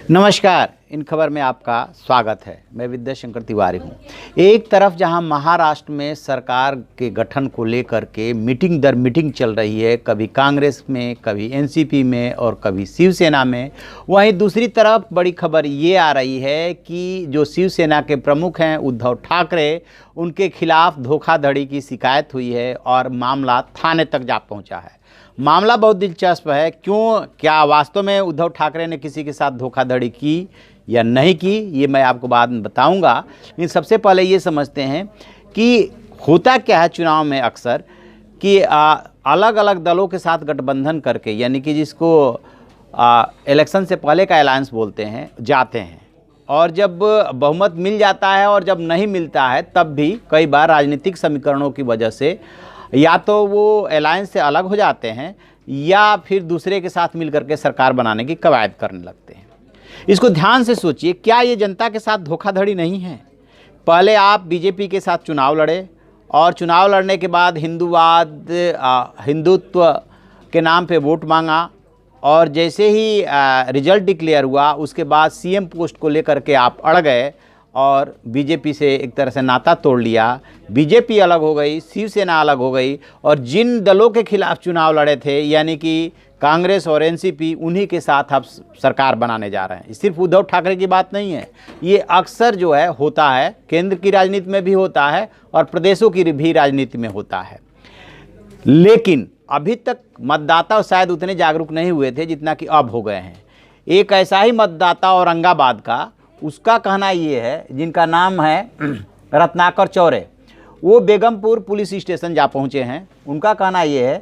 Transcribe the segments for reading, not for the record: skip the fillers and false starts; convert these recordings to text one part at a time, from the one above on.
नमस्कार। इन खबर में आपका स्वागत है। मैं विद्याशंकर तिवारी हूँ। एक तरफ जहां महाराष्ट्र में सरकार के गठन को लेकर के मीटिंग दर मीटिंग चल रही है, कभी कांग्रेस में, कभी एनसीपी में और कभी शिवसेना में, वहीं दूसरी तरफ बड़ी खबर ये आ रही है कि जो शिवसेना के प्रमुख हैं उद्धव ठाकरे, उनके खिलाफ धोखाधड़ी की शिकायत हुई है और मामला थाने तक जा पहुँचा है। मामला बहुत दिलचस्प है। क्या वास्तव में उद्धव ठाकरे ने किसी के साथ धोखाधड़ी की या नहीं की, ये मैं आपको बाद में बताऊंगा। लेकिन सबसे पहले ये समझते हैं कि होता क्या है चुनाव में अक्सर कि अलग अलग दलों के साथ गठबंधन करके, यानी कि जिसको इलेक्शन से पहले का अलायंस बोलते हैं, जाते हैं। और जब बहुमत मिल जाता है और जब नहीं मिलता है तब भी कई बार राजनीतिक समीकरणों की वजह से या तो वो अलायंस से अलग हो जाते हैं या फिर दूसरे के साथ मिलकर के सरकार बनाने की कवायद करने लगते हैं। इसको ध्यान से सोचिए, क्या ये जनता के साथ धोखाधड़ी नहीं है? पहले आप बीजेपी के साथ चुनाव लड़े और चुनाव लड़ने के बाद हिंदुत्व के नाम पे वोट मांगा और जैसे ही रिजल्ट डिक्लेयर हुआ उसके बाद सीएम पोस्ट को लेकर के आप अड़ गए और बीजेपी से एक तरह से नाता तोड़ लिया। बीजेपी अलग हो गई, शिवसेना अलग हो गई और जिन दलों के खिलाफ चुनाव लड़े थे यानी कि कांग्रेस और एनसीपी, उन्हीं के साथ आप सरकार बनाने जा रहे हैं। सिर्फ उद्धव ठाकरे की बात नहीं है, ये अक्सर जो है होता है, केंद्र की राजनीति में भी होता है और प्रदेशों की भी राजनीति में होता है। लेकिन अभी तक मतदाता शायद उतने जागरूक नहीं हुए थे जितना कि अब हो गए हैं। एक ऐसा ही मतदाता औरंगाबाद का, उसका कहना ये है, जिनका नाम है रत्नाकर चौरे, वो बेगमपुर पुलिस स्टेशन जा पहुँचे हैं। उनका कहना ये है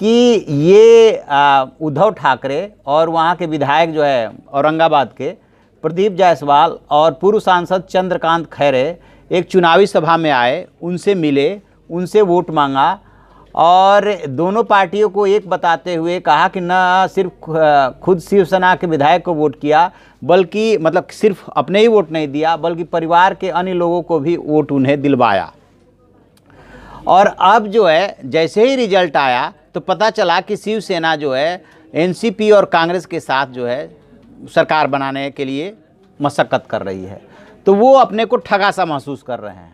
कि ये उद्धव ठाकरे और वहाँ के विधायक जो है औरंगाबाद के प्रदीप जायसवाल और पूर्व सांसद चंद्रकांत खैरे एक चुनावी सभा में आए, उनसे मिले, उनसे वोट मांगा और दोनों पार्टियों को एक बताते हुए कहा कि न सिर्फ खुद शिवसेना के विधायक को वोट किया, बल्कि मतलब सिर्फ अपने ही वोट नहीं दिया बल्कि परिवार के अन्य लोगों को भी वोट उन्हें दिलवाया। और अब जो है जैसे ही रिजल्ट आया तो पता चला कि शिवसेना जो है एनसीपी और कांग्रेस के साथ जो है सरकार बनाने के लिए मशक्कत कर रही है। तो वो अपने को ठगा सा महसूस कर रहे हैं।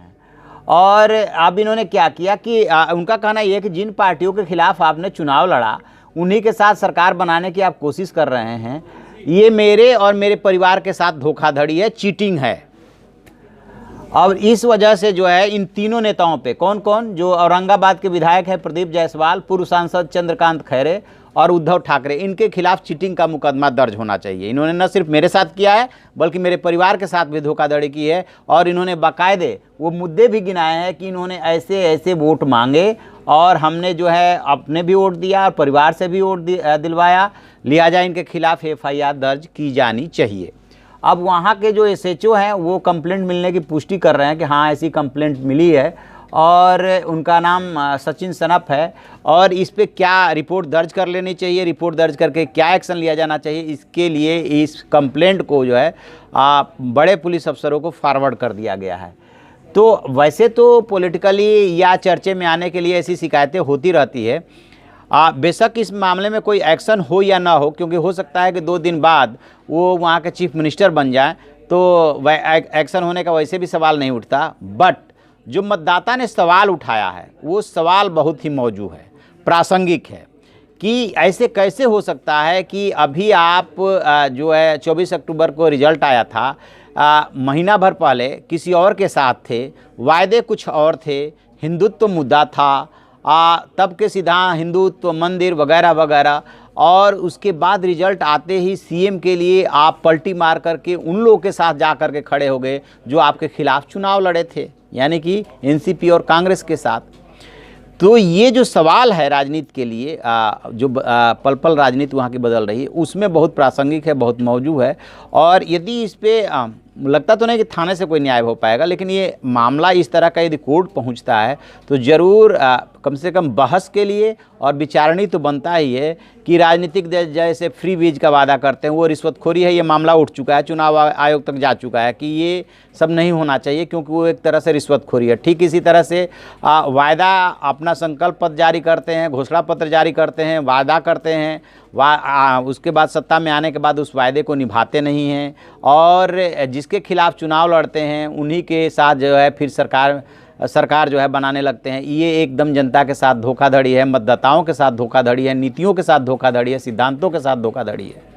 और अब इन्होंने क्या किया कि उनका कहना यह है कि जिन पार्टियों के खिलाफ आपने चुनाव लड़ा उन्हीं के साथ सरकार बनाने की आप कोशिश कर रहे हैं, ये मेरे और मेरे परिवार के साथ धोखाधड़ी है, चीटिंग है। और इस वजह से जो है इन तीनों नेताओं पे, कौन कौन, जो औरंगाबाद के विधायक हैं प्रदीप जायसवाल, पूर्व सांसद चंद्रकांत खैरे और उद्धव ठाकरे, इनके खिलाफ चीटिंग का मुकदमा दर्ज होना चाहिए। इन्होंने न सिर्फ मेरे साथ किया है बल्कि मेरे परिवार के साथ भी धोखाधड़ी की है और इन्होंने बाकायदे वो मुद्दे भी गिनाए हैं कि इन्होंने ऐसे ऐसे वोट मांगे और हमने जो है अपने भी वोट दिया और परिवार से भी वोट दिलवाया, लिहाजा इनके खिलाफ FIR दर्ज की जानी चाहिए। अब वहाँ के जो SHO हैं वो कंप्लेंट मिलने की पुष्टि कर रहे हैं कि हाँ ऐसी कंप्लेंट मिली है और उनका नाम सचिन सनफ है और इस पे क्या रिपोर्ट दर्ज कर लेनी चाहिए, रिपोर्ट दर्ज करके क्या एक्शन लिया जाना चाहिए, इसके लिए इस कंप्लेंट को जो है बड़े पुलिस अफसरों को फॉरवर्ड कर दिया गया है। तो वैसे तो पॉलिटिकली या चर्चे में आने के लिए ऐसी शिकायतें होती रहती है। बेशक इस मामले में कोई एक्शन हो या ना हो, क्योंकि हो सकता है कि 2 दिन बाद वो वहाँ के चीफ मिनिस्टर बन जाए तो एक्शन होने का वैसे भी सवाल नहीं उठता। बट जो मतदाता ने सवाल उठाया है वो सवाल बहुत ही मौजूद है, प्रासंगिक है कि ऐसे कैसे हो सकता है कि अभी आप जो है 24 अक्टूबर को रिजल्ट आया था, महीना भर पहले किसी और के साथ थे, वायदे कुछ और थे, हिंदुत्व मुद्दा था, तब के सीधा हिंदुत्व मंदिर वगैरह वगैरह, और उसके बाद रिजल्ट आते ही सीएम के लिए आप पलटी मार करके उन लोगों के साथ जा कर के खड़े हो गए जो आपके खिलाफ चुनाव लड़े थे, यानी कि एनसीपी और कांग्रेस के साथ। तो ये जो सवाल है राजनीति के लिए, जो पल पल राजनीति वहाँ की बदल रही है, उसमें बहुत प्रासंगिक है, बहुत मौजूद है। और यदि इस पे लगता तो नहीं कि थाने से कोई न्याय हो पाएगा, लेकिन ये मामला इस तरह का यदि कोर्ट पहुंचता है तो ज़रूर कम से कम बहस के लिए और विचारणी तो बनता ही है कि राजनीतिक दल जैसे फ्री वीज का वादा करते हैं वो रिश्वतखोरी है। ये मामला उठ चुका है, चुनाव आयोग तक जा चुका है कि ये सब नहीं होना चाहिए क्योंकि वो एक तरह से रिश्वतखोरी है। ठीक इसी तरह से वायदा, अपना संकल्प पत्र जारी करते हैं, घोषणा पत्र जारी करते हैं, वादा करते हैं, उसके बाद सत्ता में आने के बाद उस वायदे को निभाते नहीं हैं और जिसके खिलाफ चुनाव लड़ते हैं उन्हीं के साथ जो है फिर सरकार जो है बनाने लगते हैं। ये एकदम जनता के साथ धोखाधड़ी है, मतदाताओं के साथ धोखाधड़ी है, नीतियों के साथ धोखाधड़ी है, सिद्धांतों के साथ धोखाधड़ी है।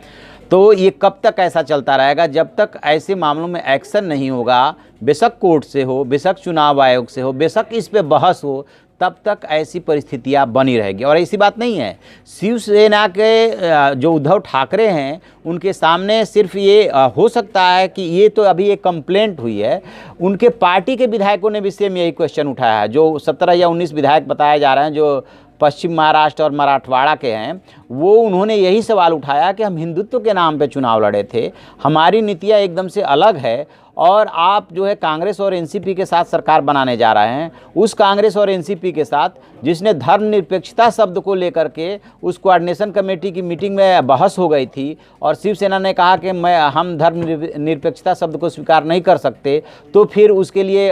तो ये कब तक ऐसा चलता रहेगा? जब तक ऐसे मामलों में एक्शन नहीं होगा, बेशक कोर्ट से हो, बेशक चुनाव आयोग से हो, बेशक इस पे बहस हो, तब तक ऐसी परिस्थितियां बनी रहेगी। और ऐसी बात नहीं है, शिवसेना के जो उद्धव ठाकरे हैं उनके सामने सिर्फ ये हो सकता है कि ये तो अभी एक कंप्लेंट हुई है, उनके पार्टी के विधायकों ने भी सेम यही क्वेश्चन उठाया है। जो 17 या 19 विधायक बताए जा रहे हैं जो पश्चिम महाराष्ट्र और मराठवाड़ा के हैं, वो उन्होंने यही सवाल उठाया कि हम हिंदुत्व के नाम पे चुनाव लड़े थे, हमारी नीतियाँ एकदम से अलग है और आप जो है कांग्रेस और एनसीपी के साथ सरकार बनाने जा रहे हैं। उस कांग्रेस और एनसीपी के साथ जिसने धर्मनिरपेक्षता शब्द को लेकर के उस कोऑर्डिनेशन कमेटी की मीटिंग में बहस हो गई थी और शिवसेना ने कहा कि हम धर्मनिरपेक्षता शब्द को स्वीकार नहीं कर सकते, तो फिर उसके लिए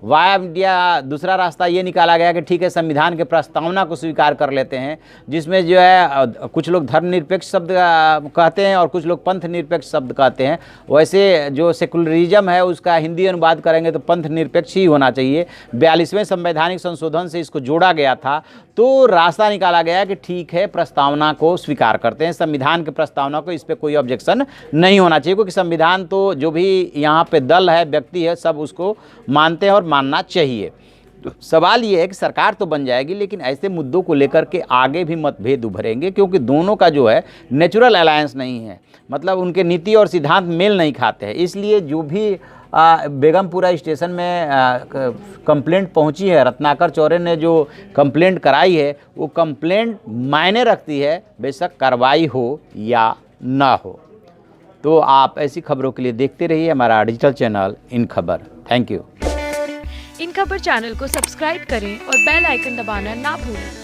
वाया मीडिया दूसरा रास्ता ये निकाला गया कि ठीक है, संविधान के प्रस्तावना को स्वीकार कर लेते हैं, जिसमें जो है कुछ लोग धर्मनिरपेक्ष शब्द कहते हैं और कुछ लोग पंथ निरपेक्ष शब्द कहते हैं। वैसे जो सेकुलरिज्म है उसका हिंदी अनुवाद करेंगे तो पंथ निरपेक्ष ही होना चाहिए। 42वें संवैधानिक संशोधन से इसको जोड़ा गया था, तो रास्ता निकाला गया कि ठीक है, प्रस्तावना को स्वीकार करते हैं, संविधान के प्रस्तावना को, इस पर कोई ऑब्जेक्शन नहीं होना चाहिए क्योंकि संविधान तो जो भी यहाँ पे दल है, व्यक्ति है, सब उसको मानते हैं और मानना चाहिए। तो सवाल ये है कि सरकार तो बन जाएगी लेकिन ऐसे मुद्दों को लेकर के आगे भी मतभेद उभरेंगे क्योंकि दोनों का जो है नेचुरल अलायंस नहीं है, मतलब उनके नीति और सिद्धांत मेल नहीं खाते हैं। इसलिए जो भी बेगमपुरा स्टेशन में कंप्लेंट पहुंची है, रत्नाकर चौरे ने जो कंप्लेंट कराई है वो कंप्लेंट मायने रखती है, बेशक कार्रवाई हो या ना हो। तो आप ऐसी खबरों के लिए देखते रहिए हमारा डिजिटल चैनल इन खबर। Thank you. इन खबर चैनल को सब्सक्राइब करें और बेल आइकन दबाना ना भूलें।